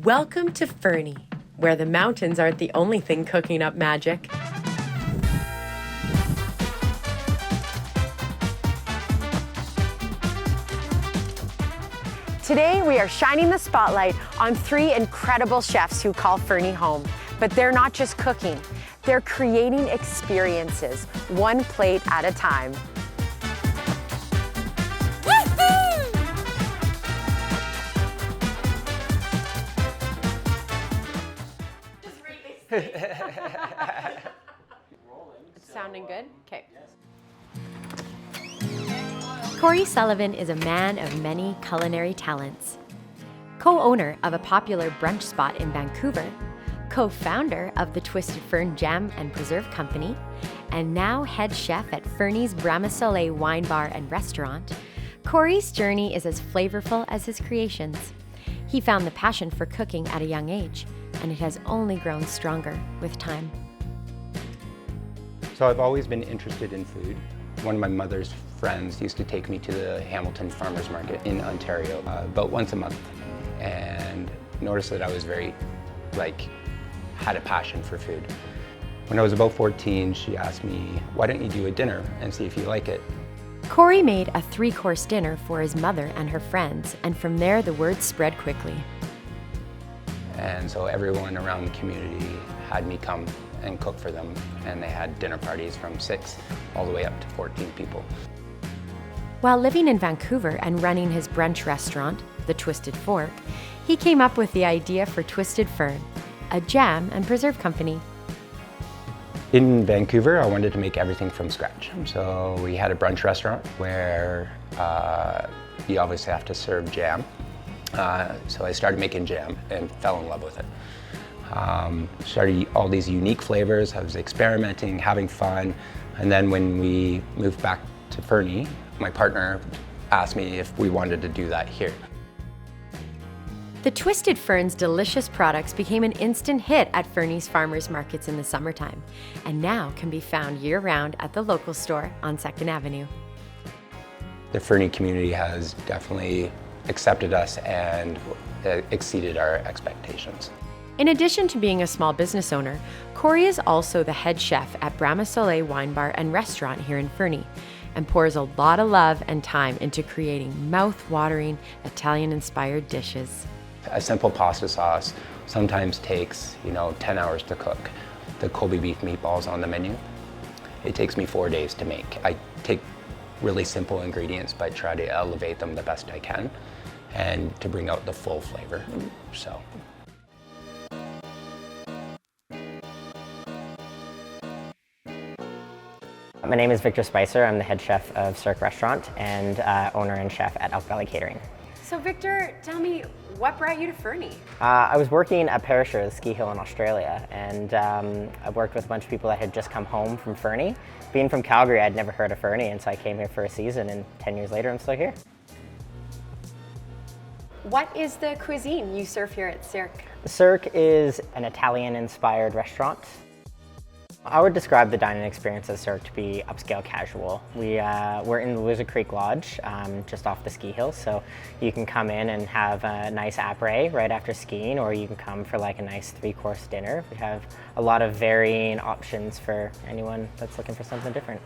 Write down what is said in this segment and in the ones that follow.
Welcome to Fernie, where the mountains aren't the only thing cooking up magic. Today we are shining the spotlight on three incredible chefs who call Fernie home. But they're not just cooking, they're creating experiences, one plate at a time. It's sounding good? Okay. Corey Sullivan is a man of many culinary talents. Co-owner of a popular brunch spot in Vancouver, co-founder of the Twisted Fern Jam and Preserve Company, and now head chef at Fernie's Bramasole wine bar and restaurant, Corey's journey is as flavorful as his creations. He found the passion for cooking at a young age, and it has only grown stronger with time. So I've always been interested in food. One of my mother's friends used to take me to the Hamilton Farmers Market in Ontario about once a month, and noticed that I was had a passion for food. When I was about 14, she asked me, why don't you do a dinner and see if you like it? Corey made a 3-course dinner for his mother and her friends, and from there the word spread quickly. And so everyone around the community had me come and cook for them, and they had dinner parties from 6 all the way up to 14 people. While living in Vancouver and running his brunch restaurant, The Twisted Fork, he came up with the idea for Twisted Fern, a jam and preserve company. In Vancouver, I wanted to make everything from scratch. So we had a brunch restaurant where you obviously have to serve jam. So I started making jam and fell in love with it. Started all these unique flavors. I was experimenting, having fun. And then when we moved back to Fernie, my partner asked me if we wanted to do that here. The Twisted Fern's delicious products became an instant hit at Fernie's farmers markets in the summertime, and now can be found year-round at the local store on 2nd Avenue. The Fernie community has definitely accepted us and exceeded our expectations. In addition to being a small business owner, Corey is also the head chef at Bramasole wine bar and restaurant here in Fernie, and pours a lot of love and time into creating mouth-watering Italian-inspired dishes. A simple pasta sauce sometimes takes, 10 hours to cook. The Kobe beef meatballs on the menu, it takes me 4 days to make. I take really simple ingredients, but try to elevate them the best I can and to bring out the full flavor. So. My name is Victor Spicer. I'm the head chef of Cirque restaurant and owner and chef at Elk Valley Catering. So Victor, tell me, what brought you to Fernie? I was working at Perisher, the ski hill in Australia, and I worked with a bunch of people that had just come home from Fernie. Being from Calgary, I'd never heard of Fernie, and so I came here for a season, and 10 years later, I'm still here. What is the cuisine you serve here at Cirque? Cirque is an Italian-inspired restaurant. I would describe the dining experience at Cirque to be upscale casual. We're in the Loser Creek Lodge, just off the ski hill, so you can come in and have a nice après right after skiing, or you can come for like a nice 3-course dinner. We have a lot of varying options for anyone that's looking for something different.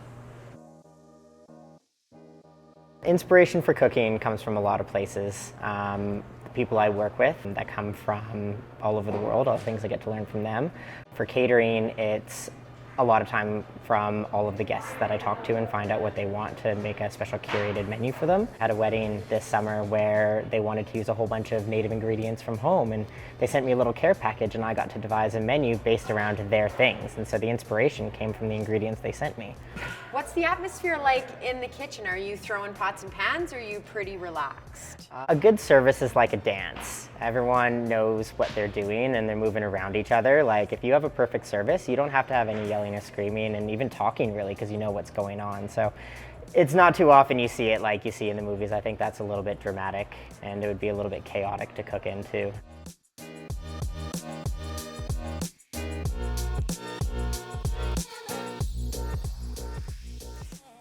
Inspiration for cooking comes from a lot of places. The people I work with that come from all over the world, all the things I get to learn from them. For catering, it's a lot of time from all of the guests that I talk to and find out what they want to make a special curated menu for them. I had a wedding this summer where they wanted to use a whole bunch of native ingredients from home, and they sent me a little care package, and I got to devise a menu based around their things. And so the inspiration came from the ingredients they sent me. What's the atmosphere like in the kitchen? Are you throwing pots and pans, or are you pretty relaxed? A good service is like a dance. Everyone knows what they're doing and they're moving around each other. Like if you have a perfect service, you don't have to have any yelling or screaming and even talking really, because you know what's going on. So it's not too often you see it like you see in the movies. I think that's a little bit dramatic, and it would be a little bit chaotic to cook in too.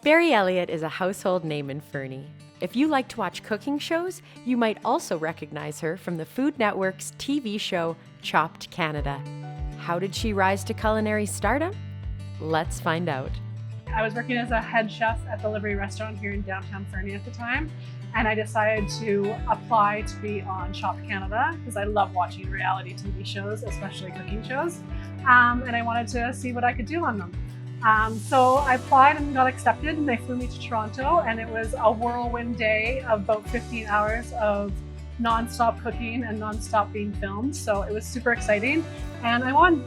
Barrie Elliott is a household name in Fernie. If you like to watch cooking shows, you might also recognize her from the Food Network's TV show Chopped Canada. How did she rise to culinary stardom? Let's find out. I was working as a head chef at the Livery restaurant here in downtown Fernie at the time, and I decided to apply to be on Chopped Canada because I love watching reality TV shows, especially cooking shows, and I wanted to see what I could do on them. So I applied and got accepted, and they flew me to Toronto, and it was a whirlwind day of about 15 hours of non-stop cooking and non-stop being filmed. So it was super exciting, and I won.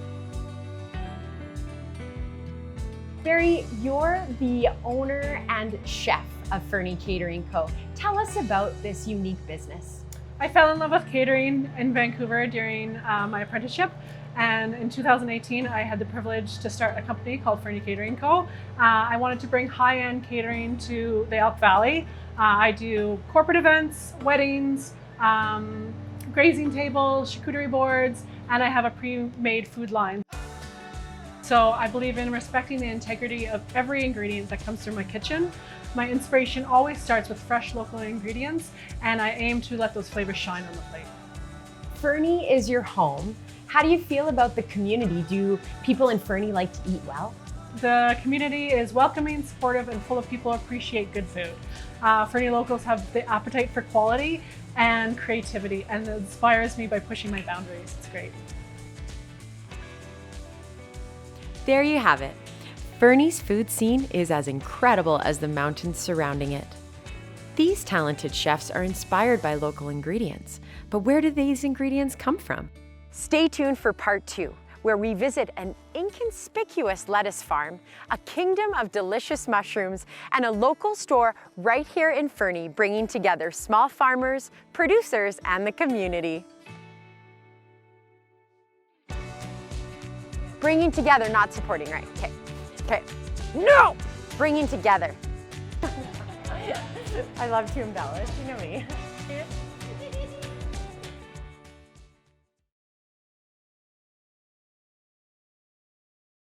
Barrie, you're the owner and chef of Fernie Catering Co. Tell us about this unique business. I fell in love with catering in Vancouver during my apprenticeship. And in 2018, I had the privilege to start a company called Fernie Catering Co. I wanted to bring high-end catering to the Elk Valley. I do corporate events, weddings, grazing tables, charcuterie boards, and I have a pre-made food line. So I believe in respecting the integrity of every ingredient that comes through my kitchen. My inspiration always starts with fresh local ingredients, and I aim to let those flavors shine on the plate. Fernie is your home. How do you feel about the community? Do people in Fernie like to eat well? The community is welcoming, supportive, and full of people who appreciate good food. Fernie locals have the appetite for quality and creativity, and it inspires me by pushing my boundaries. It's great. There you have it. Fernie's food scene is as incredible as the mountains surrounding it. These talented chefs are inspired by local ingredients, but where do these ingredients come from? Stay tuned for part 2, where we visit an inconspicuous lettuce farm, a kingdom of delicious mushrooms, and a local store right here in Fernie, bringing together small farmers, producers, and the community. Bringing together, not supporting, right? Okay, okay. No! Bringing together. I love to embellish, you know me.